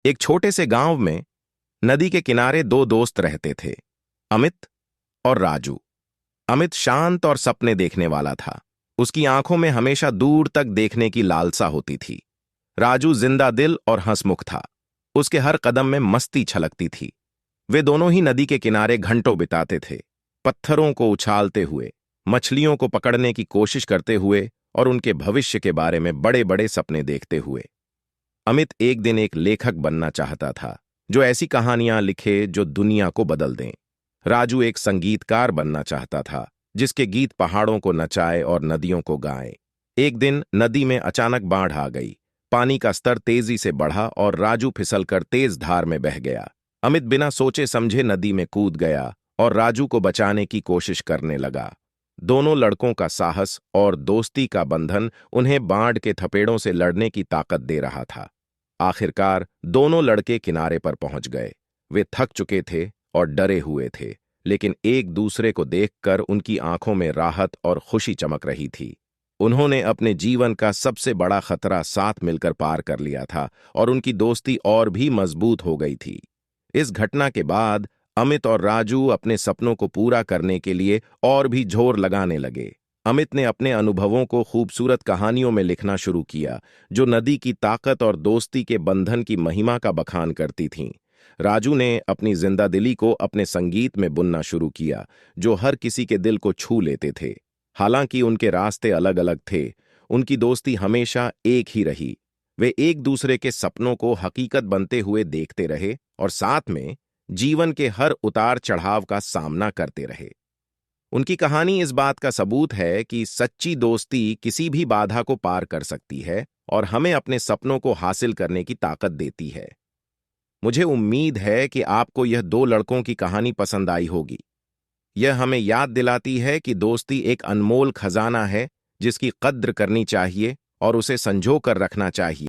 एक छोटे से गांव में नदी के किनारे दो दोस्त रहते थे, अमित और राजू। अमित शांत और सपने देखने वाला था। उसकी आंखों में हमेशा दूर तक देखने की लालसा होती थी। राजू जिंदा दिल और हंसमुख था। उसके हर कदम में मस्ती छलकती थी। वे दोनों ही नदी के किनारे घंटों बिताते थे, पत्थरों को उछालते हुए, मछलियों को पकड़ने की कोशिश करते हुए और उनके भविष्य के बारे में बड़े बड़े सपने देखते हुए। अमित एक दिन एक लेखक बनना चाहता था, जो ऐसी कहानियां लिखे जो दुनिया को बदल दें। राजू एक संगीतकार बनना चाहता था, जिसके गीत पहाड़ों को नचाए और नदियों को गाए। एक दिन नदी में अचानक बाढ़ आ गई। पानी का स्तर तेजी से बढ़ा और राजू फिसलकर तेज धार में बह गया। अमित बिना सोचे समझे नदी में कूद गया और राजू को बचाने की कोशिश करने लगा। दोनों लड़कों का साहस और दोस्ती का बंधन उन्हें बाढ़ के थपेड़ों से लड़ने की ताकत दे रहा था। आखिरकार दोनों लड़के किनारे पर पहुंच गए। वे थक चुके थे और डरे हुए थे, लेकिन एक दूसरे को देखकर उनकी आंखों में राहत और खुशी चमक रही थी। उन्होंने अपने जीवन का सबसे बड़ा खतरा साथ मिलकर पार कर लिया था और उनकी दोस्ती और भी मजबूत हो गई थी। इस घटना के बाद अमित और राजू अपने सपनों को पूरा करने के लिए और भी जोर लगाने लगे। अमित ने अपने अनुभवों को खूबसूरत कहानियों में लिखना शुरू किया, जो नदी की ताकत और दोस्ती के बंधन की महिमा का बखान करती थीं। राजू ने अपनी जिंदादिली को अपने संगीत में बुनना शुरू किया, जो हर किसी के दिल को छू लेते थे। हालांकि उनके रास्ते अलग अलग थे, उनकी दोस्ती हमेशा एक ही रही। वे एक दूसरे के सपनों को हकीकत बनते हुए देखते रहे और साथ में जीवन के हर उतार चढ़ाव का सामना करते रहे। उनकी कहानी इस बात का सबूत है कि सच्ची दोस्ती किसी भी बाधा को पार कर सकती है और हमें अपने सपनों को हासिल करने की ताकत देती है। मुझे उम्मीद है कि आपको यह दो लड़कों की कहानी पसंद आई होगी। यह हमें याद दिलाती है कि दोस्ती एक अनमोल खजाना है, जिसकी कद्र करनी चाहिए और उसे संजो कर रखना चाहिए।